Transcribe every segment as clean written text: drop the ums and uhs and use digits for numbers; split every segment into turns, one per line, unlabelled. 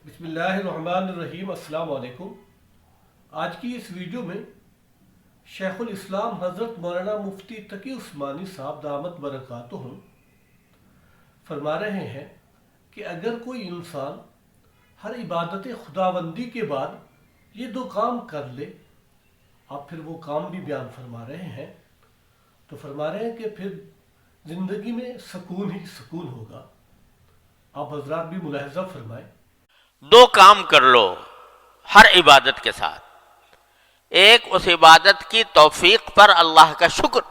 بسم اللہ الرحمن الرحیم۔ السلام علیکم۔ آج کی اس ویڈیو میں شیخ الاسلام حضرت مولانا مفتی تقی عثمانی صاحب دامت برکاتہم فرما رہے ہیں کہ اگر کوئی انسان ہر عبادت خداوندی کے بعد یہ دو کام کر لے، آپ پھر وہ کام بھی بیان فرما رہے ہیں، تو فرما رہے ہیں کہ پھر زندگی میں سکون ہی سکون ہوگا۔ آپ حضرات بھی ملاحظہ فرمائیں۔
دو کام کر لو ہر عبادت کے ساتھ۔ ایک، اس عبادت کی توفیق پر اللہ کا شکر،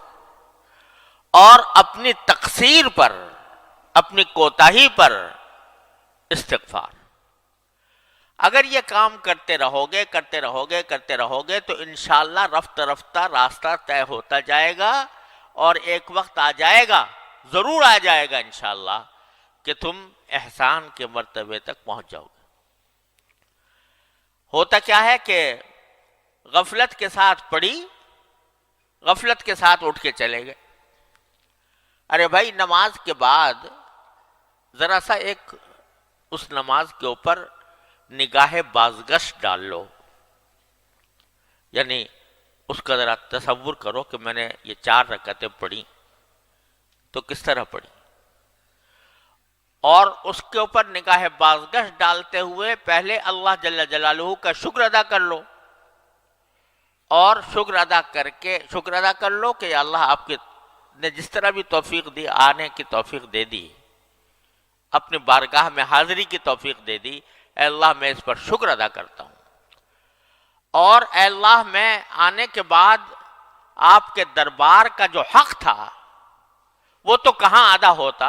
اور اپنی تقصیر پر، اپنی کوتاہی پر استغفار۔ اگر یہ کام کرتے رہو گے تو انشاءاللہ رفتہ رفتہ راستہ طے ہوتا جائے گا، اور ایک وقت آ جائے گا، ضرور آ جائے گا انشاءاللہ، کہ تم احسان کے مرتبے تک پہنچ جاؤ گے۔ ہوتا کیا ہے کہ غفلت کے ساتھ پڑھی، غفلت کے ساتھ اٹھ کے چلے گئے۔ ارے بھائی، نماز کے بعد ذرا سا ایک اس نماز کے اوپر نگاہ بازگشت ڈال لو، یعنی اس کا ذرا تصور کرو کہ میں نے یہ 4 رکعتیں پڑھی تو کس طرح پڑھی، اور اس کے اوپر نگاہ بازگشت ڈالتے ہوئے پہلے اللہ جل جلالہ کا شکر ادا کر لو، اور شکر ادا کر لو کہ یا اللہ، آپ نے جس طرح بھی توفیق دی، آنے کی توفیق دے دی، اپنی بارگاہ میں حاضری کی توفیق دے دی، اے اللہ میں اس پر شکر ادا کرتا ہوں، اور اے اللہ میں آنے کے بعد آپ کے دربار کا جو حق تھا وہ تو کہاں ادا ہوتا،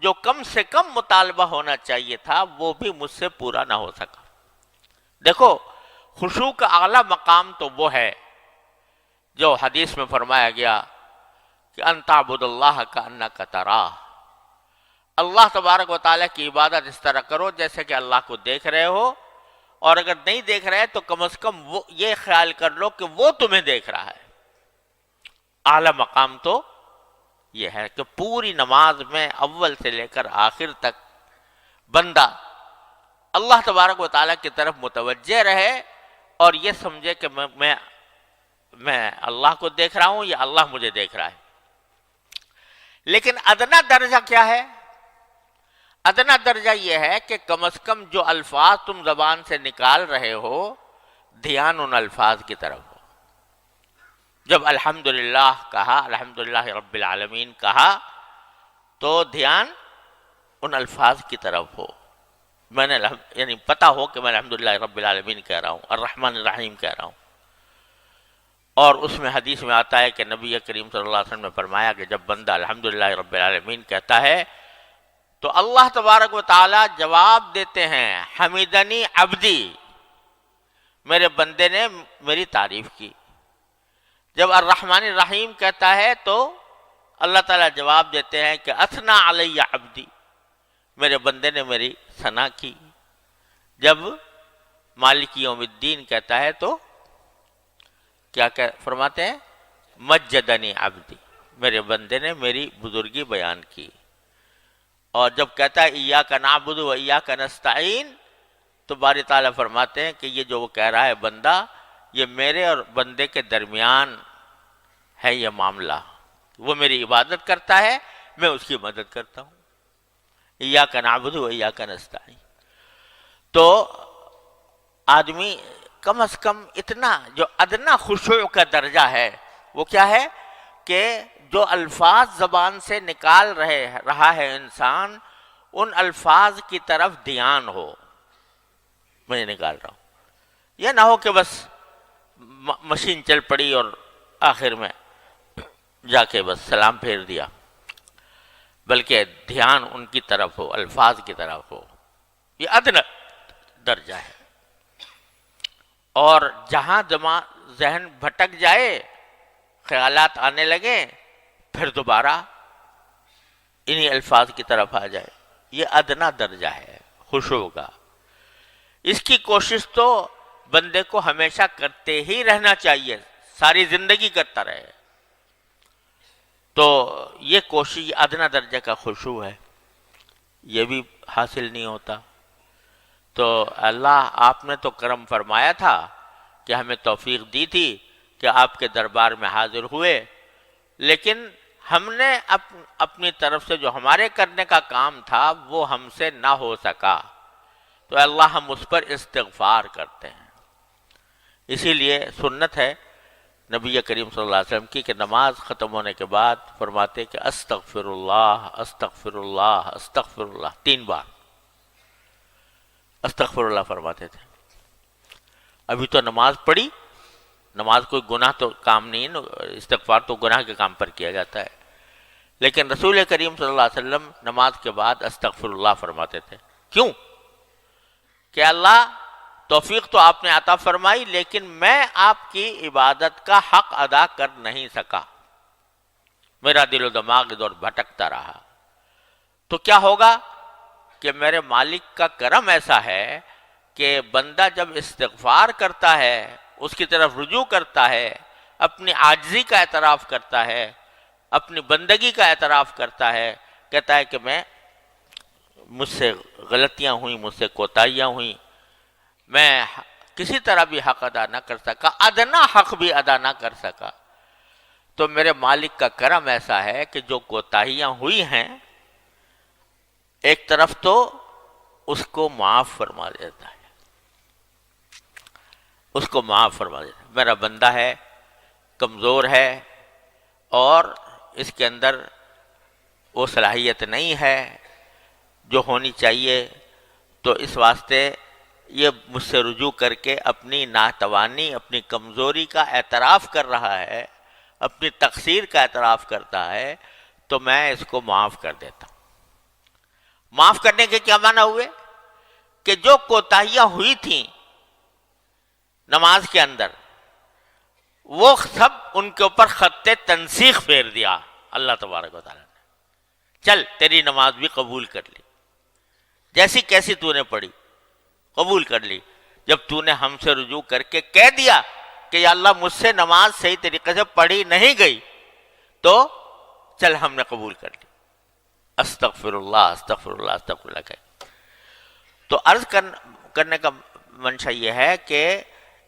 جو کم سے کم مطالبہ ہونا چاہیے تھا وہ بھی مجھ سے پورا نہ ہو سکا۔ دیکھو، خشوع کا اعلیٰ مقام تو وہ ہے جو حدیث میں فرمایا گیا کہ ان تعبد اللہ کانک تراہ، اللہ تبارک و تعالیٰ کی عبادت اس طرح کرو جیسے کہ اللہ کو دیکھ رہے ہو، اور اگر نہیں دیکھ رہے تو کم از کم وہ یہ خیال کر لو کہ وہ تمہیں دیکھ رہا ہے۔ اعلیٰ مقام تو یہ ہے کہ پوری نماز میں اول سے لے کر آخر تک بندہ اللہ تبارک و تعالیٰ کی طرف متوجہ رہے، اور یہ سمجھے کہ میں اللہ کو دیکھ رہا ہوں یا اللہ مجھے دیکھ رہا ہے۔ لیکن ادنا درجہ کیا ہے؟ ادنا درجہ یہ ہے کہ کم از کم جو الفاظ تم زبان سے نکال رہے ہو، دھیان ان الفاظ کی طرف ہو۔ جب الحمدللہ کہا، الحمدللہ رب العالمین کہا، تو دھیان ان الفاظ کی طرف ہو۔ میں نے یعنی پتہ ہو کہ میں الحمدللہ رب العالمین کہہ رہا ہوں، الرحمن الرحیم کہہ رہا ہوں۔ اور اس میں حدیث میں آتا ہے کہ نبی کریم صلی اللہ علیہ وسلم نے فرمایا کہ جب بندہ الحمدللہ رب العالمین کہتا ہے تو اللہ تبارک و تعالیٰ جواب دیتے ہیں، حمیدنی عبدی، میرے بندے نے میری تعریف کی۔ جب الرحمن الرحیم کہتا ہے تو اللہ تعالیٰ جواب دیتے ہیں کہ اثنا علی عبدی، میرے بندے نے میری ثنا کی۔ جب مالک یوم الدین کہتا ہے تو کیا فرماتے ہیں؟ مجدنی عبدی، میرے بندے نے میری بزرگی بیان کی۔ اور جب کہتا ہے ایاک نعبد و ایاک نستعین، تو باری تعالیٰ فرماتے ہیں کہ یہ جو وہ کہہ رہا ہے بندہ، یہ میرے اور بندے کے درمیان ہے یہ معاملہ، وہ میری عبادت کرتا ہے، میں اس کی مدد کرتا ہوں۔ ایاک نعبد و ایاک نستعین۔ تو آدمی کم از کم اتنا جو ادنا خشوع کا درجہ ہے وہ کیا ہے کہ جو الفاظ زبان سے نکال رہا ہے انسان، ان الفاظ کی طرف دھیان ہو، میں نکال رہا ہوں۔ یہ نہ ہو کہ بس مشین چل پڑی اور آخر میں جا کے بس سلام پھیر دیا، بلکہ دھیان ان کی طرف ہو، الفاظ کی طرف ہو۔ یہ ادنا درجہ ہے۔ اور جہاں ذہن بھٹک جائے، خیالات آنے لگیں، پھر دوبارہ انہی الفاظ کی طرف آ جائے، یہ ادنا درجہ ہے خشوع کا۔ اس کی کوشش تو بندے کو ہمیشہ کرتے ہی رہنا چاہیے، ساری زندگی کرتا رہے۔ تو یہ کوشش ادنا درجہ کا خشوع ہے، یہ بھی حاصل نہیں ہوتا۔ تو اللہ آپ نے تو کرم فرمایا تھا کہ ہمیں توفیق دی تھی کہ آپ کے دربار میں حاضر ہوئے، لیکن ہم نے اپنی طرف سے جو ہمارے کرنے کا کام تھا وہ ہم سے نہ ہو سکا، تو اللہ ہم اس پر استغفار کرتے ہیں۔ اسی لیے سنت ہے نبی کریم صلی اللہ علیہ وسلم کی کہ نماز ختم ہونے کے بعد فرماتے کہ استغفر اللہ استغفر اللہ استغفر اللہ، 3 بار استغفر اللہ فرماتے تھے۔ ابھی تو نماز پڑھی، نماز کوئی گناہ تو کام نہیں ہے، استغفار تو گناہ کے کام پر کیا جاتا ہے، لیکن رسول کریم صلی اللہ علیہ وسلم نماز کے بعد استغفر اللہ فرماتے تھے۔ کیوں؟ کہ اللہ توفیق تو آپ نے عطا فرمائی، لیکن میں آپ کی عبادت کا حق ادا کر نہیں سکا، میرا دل و دماغ ادھر بھٹکتا رہا، تو کیا ہوگا کہ میرے مالک کا کرم ایسا ہے کہ بندہ جب استغفار کرتا ہے، اس کی طرف رجوع کرتا ہے، اپنی عاجزی کا اعتراف کرتا ہے، اپنی بندگی کا اعتراف کرتا ہے، کہتا ہے کہ مجھ سے غلطیاں ہوئیں، مجھ سے کوتاہیاں ہوئیں، میں کسی طرح بھی حق ادا نہ کر سکا، ادنا حق بھی ادا نہ کر سکا، تو میرے مالک کا کرم ایسا ہے کہ جو کوتاہیاں ہوئی ہیں ایک طرف تو اس کو معاف فرما دیتا ہے، اس کو معاف فرما دیتا ہے۔ میرا بندہ ہے، کمزور ہے، اور اس کے اندر وہ صلاحیت نہیں ہے جو ہونی چاہیے، تو اس واسطے یہ مجھ سے رجوع کر کے اپنی ناتوانی، اپنی کمزوری کا اعتراف کر رہا ہے، اپنی تقصیر کا اعتراف کرتا ہے، تو میں اس کو معاف کر دیتا ہوں۔ معاف کرنے کے کیا معنی ہوئے؟ کہ جو کوتاہیاں ہوئی تھیں نماز کے اندر، وہ سب ان کے اوپر خط تنسیخ پھیر دیا اللہ تبارک و تعالیٰ نے، چل تیری نماز بھی قبول کر لی، جیسی کیسی تو نے پڑھی قبول کر لی، جب تو نے ہم سے رجوع کر کے کہہ دیا کہ یا اللہ مجھ سے نماز صحیح طریقے سے پڑھی نہیں گئی، تو چل ہم نے قبول کر لی، استغفر اللہ استغفر اللہ استغفر اللہ کہ۔ تو عرض کرنے کا منشا یہ ہے کہ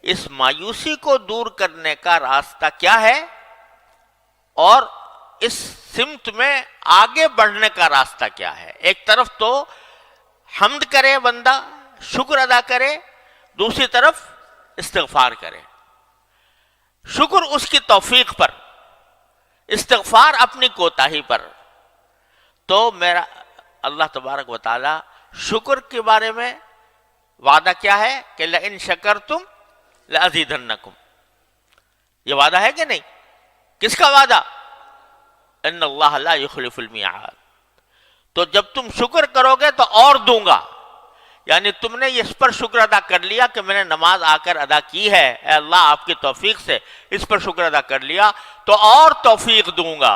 اس مایوسی کو دور کرنے کا راستہ کیا ہے، اور اس سمت میں آگے بڑھنے کا راستہ کیا ہے۔ ایک طرف تو حمد کرے بندہ، شکر ادا کرے، دوسری طرف استغفار کرے۔ شکر اس کی توفیق پر، استغفار اپنی کوتاہی پر۔ تو میرا اللہ تبارک و تعالی شکر کے بارے میں وعدہ کیا ہے کہ لئن شکرتم لازیدنکم، یہ وعدہ ہے کہ نہیں؟ کس کا وعدہ؟ ان اللہ لا یخلف المیعاد۔ تو جب تم شکر کرو گے تو اور دوں گا، یعنی تم نے اس پر شکر ادا کر لیا کہ میں نے نماز آ کر ادا کی ہے، اے اللہ آپ کی توفیق سے اس پر شکر ادا کر لیا، تو اور توفیق دوں گا،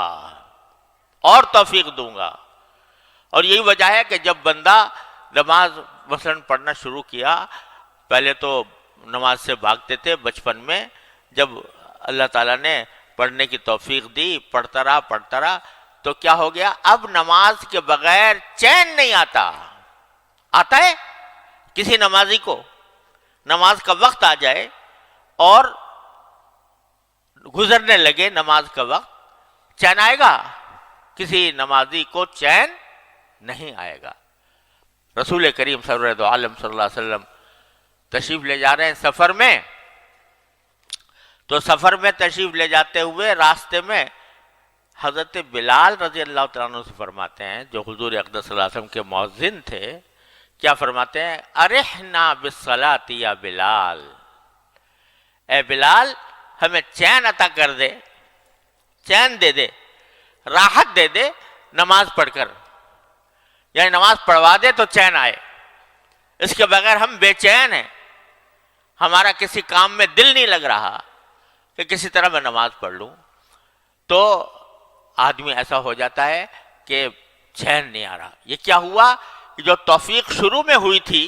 اور توفیق دوں گا۔ اور یہی وجہ ہے کہ جب بندہ نماز مثلاً پڑھنا شروع کیا، پہلے تو نماز سے بھاگتے تھے بچپن میں، جب اللہ تعالیٰ نے پڑھنے کی توفیق دی، پڑھتا رہا، تو کیا ہو گیا؟ اب نماز کے بغیر چین نہیں آتا ہے کسی نمازی کو؟ نماز کا وقت آ جائے اور گزرنے لگے نماز کا وقت، چین آئے گا؟ کسی نمازی کو چین نہیں آئے گا۔ رسول کریم سرور عالم صلی اللہ علیہ وسلم تشریف لے جا رہے ہیں سفر میں، تو سفر میں تشریف لے جاتے ہوئے راستے میں حضرت بلال رضی اللہ تعالیٰ عنہ سے فرماتے ہیں، جو حضور اقدس صلی اللہ علیہ وسلم کے مؤذن تھے، کیا فرماتے ہیں؟ ارحنا بالصلاۃ یا بلال، اے بلال ہمیں چین عطا کر دے، چین دے دے، راحت دے دے نماز پڑھ کر، یعنی نماز پڑھوا دے تو چین آئے، اس کے بغیر ہم بے چین ہیں، ہمارا کسی کام میں دل نہیں لگ رہا کہ کسی طرح میں نماز پڑھ لوں۔ تو آدمی ایسا ہو جاتا ہے کہ چین نہیں آ رہا۔ یہ کیا ہوا کہ جو توفیق شروع میں ہوئی تھی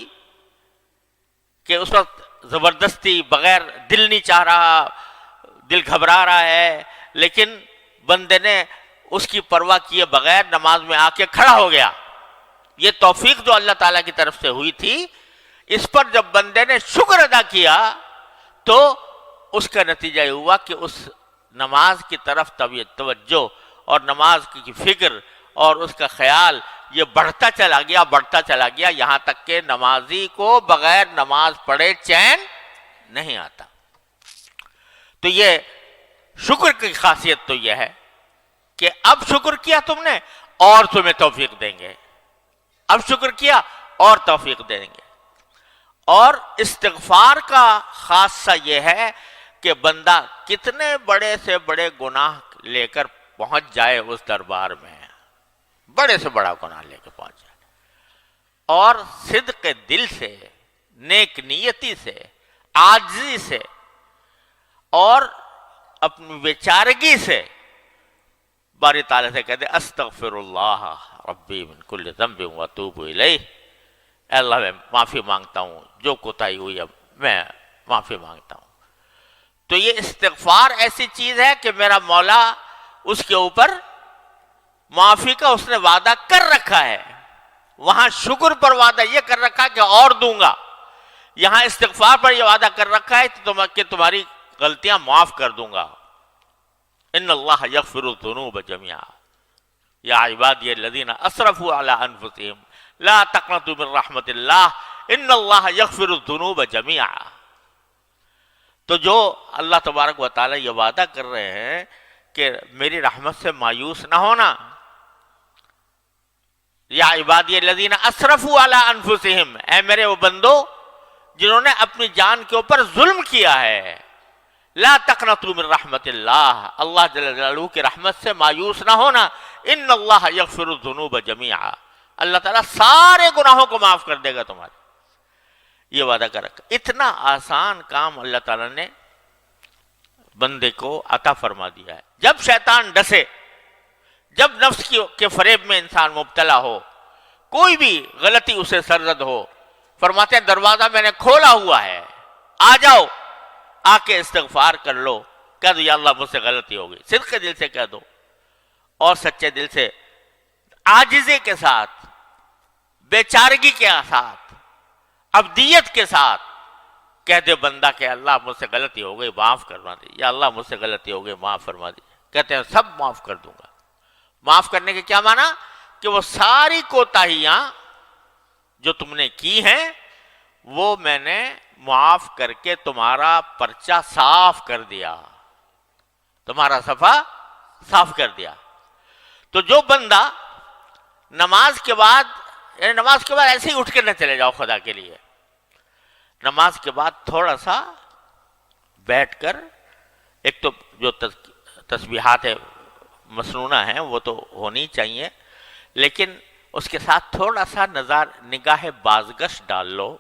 کہ اس وقت زبردستی بغیر دل نہیں چاہ رہا، دل گھبرا رہا ہے، لیکن بندے نے اس کی پرواہ کیے بغیر نماز میں آ کے کھڑا ہو گیا، یہ توفیق جو اللہ تعالیٰ کی طرف سے ہوئی تھی، اس پر جب بندے نے شکر ادا کیا تو اس کا نتیجہ یہ ہوا کہ اس نماز کی طرف توجہ اور نماز کی فکر اور اس کا خیال یہ بڑھتا چلا گیا یہاں تک کہ نمازی کو بغیر نماز پڑھے چین نہیں آتا۔ تو یہ شکر کی خاصیت تو یہ ہے کہ اب شکر کیا تم نے اور تمہیں توفیق دیں گے، اب شکر کیا اور توفیق دیں گے۔ اور استغفار کا خاصہ یہ ہے کہ بندہ کتنے بڑے سے بڑے گناہ لے کر پہنچ جائے اس دربار میں، بڑے سے بڑا گناہ لے کے پہنچ جائے، اور صدق دل سے، نیک نیتی سے، عاجزی سے اور اپنی بیچارگی سے باری تعالیٰ سے کہتے استغفر اللہ ربی من کل ذنب واتوب الیہ، اے اللہ میں معافی مانگتا ہوں، جو کوتاہی ہوئی ہے میں معافی مانگتا ہوں۔ تو یہ استغفار ایسی چیز ہے کہ میرا مولا اس کے اوپر معافی کا اس نے وعدہ کر رکھا ہے، وہاں شکر پر وعدہ یہ کر رکھا ہے کہ اور دوں گا، یہاں استغفار پر یہ وعدہ کر رکھا ہے کہ تمہاری غلطیاں معاف کر دوں گا۔ ان اللہ یغفر الذنوب جميعا یا عبادی الذین اسرفوا علی انفسهم لا تقنطوا من رحمت اللہ ان اللہ یغفر الذنوب جميعا۔ تو جو اللہ تبارک و تعالی یہ وعدہ کر رہے ہیں کہ میری رحمت سے مایوس نہ ہونا، یا عبادی الذین اسرفوا علی انفسهم، اے میرے وہ بندو جنہوں نے اپنی جان کے اوپر ظلم کیا ہے، لا تقنطوا من رحمت اللہ، اللہ جل جلالہ کی رحمت سے مایوس نہ ہونا، ان اللہ یغفر الذنوب جميعا، اللہ تعالیٰ سارے گناہوں کو معاف کر دے گا تمہارے، یہ وعدہ کر رکھا۔ اتنا آسان کام اللہ تعالیٰ نے بندے کو عطا فرما دیا ہے۔ جب شیطان ڈسے، جب نفس کے فریب میں انسان مبتلا ہو، کوئی بھی غلطی اسے سرزد ہو، فرماتے ہیں دروازہ میں نے کھولا ہوا ہے، آ جاؤ، آ کے استغفار کر لو، کہہ دو یا اللہ مجھ سے غلطی ہو گئی، صدق دل سے کہہ دو اور سچے دل سے، عاجزی کے ساتھ، بیچارگی کے ساتھ، عبدیت کے ساتھ کہہ دے بندہ کہ اللہ مجھ سے غلطی ہو گئی معاف فرما دی، یا اللہ مجھ سے غلطی ہو گئی معاف فرما دی، کہتے ہیں سب معاف کر دوں گا۔ معاف کرنے کے کیا معنی؟ کہ وہ ساری کوتاہیاں جو تم نے کی ہیں وہ میں نے معاف کر کے تمہارا پرچہ صاف کر دیا، تمہارا صفحہ صاف کر دیا۔ تو جو بندہ نماز کے بعد ایسے ہی اٹھ کے نہ چلے جاؤ خدا کے لیے، نماز کے بعد تھوڑا سا بیٹھ کر، ایک تو جو تسبیحات مسنونہ ہیں وہ تو ہونی چاہیے، لیکن اس کے ساتھ تھوڑا سا نگاہ بازگشت ڈال لو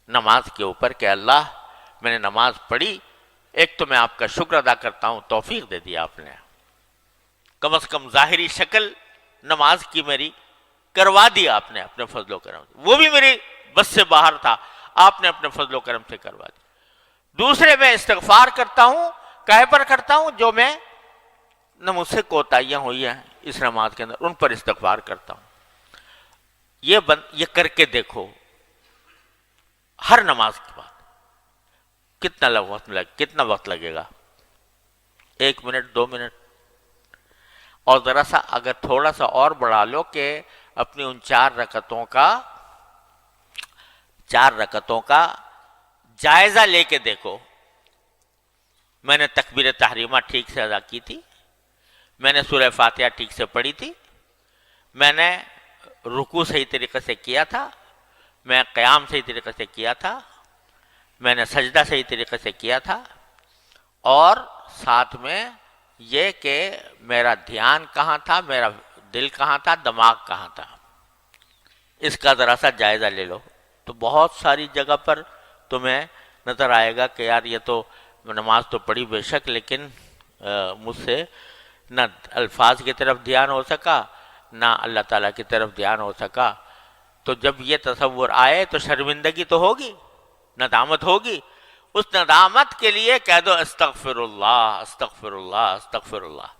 نماز کے اوپر کہ اللہ میں نے نماز پڑھی، ایک تو میں آپ کا شکر ادا کرتا ہوں، توفیق دے دیا آپ نے، کم از کم ظاہری شکل نماز کی میری کروا دیا آپ نے اپنے فضل و کرم سے، وہ بھی میری بس سے باہر تھا، آپ نے اپنے فضل و کرم سے کروا دیا۔ دوسرے میں استغفار کرتا ہوں، کہے پر کرتا ہوں جو میں نہ مجھ سے کوتاہیاں ہوئی ہیں اس نماز کے اندر، ان پر استغفار کرتا ہوں۔ یہ کر کے دیکھو ہر نماز کے بعد کتنا وقت لگے گا، 1 منٹ 2 منٹ، اور ذرا سا اگر تھوڑا سا اور بڑھا لو کہ اپنی ان 4 رکعتوں کا جائزہ لے کے دیکھو، میں نے تکبیر تحریمہ ٹھیک سے ادا کی تھی، میں نے سورہ فاتحہ ٹھیک سے پڑھی تھی، میں نے رکوع صحیح طریقے سے کیا تھا، میں قیام صحیح طریقے سے کیا تھا، میں نے سجدہ صحیح طریقے سے کیا تھا، اور ساتھ میں یہ کہ میرا دھیان کہاں تھا، میرا دل کہاں تھا، دماغ کہاں تھا، اس کا ذرا سا جائزہ لے لو، تو بہت ساری جگہ پر تمہیں نظر آئے گا کہ یار یہ تو نماز تو پڑھی بے شک، لیکن مجھ سے نہ الفاظ کی طرف دھیان ہو سکا، نہ اللہ تعالیٰ کی طرف دھیان ہو سکا۔ تو جب یہ تصور آئے تو شرمندگی تو ہوگی، ندامت ہوگی، اس ندامت کے لیے کہہ دو استغفر اللہ استغفر اللہ استغفر اللہ۔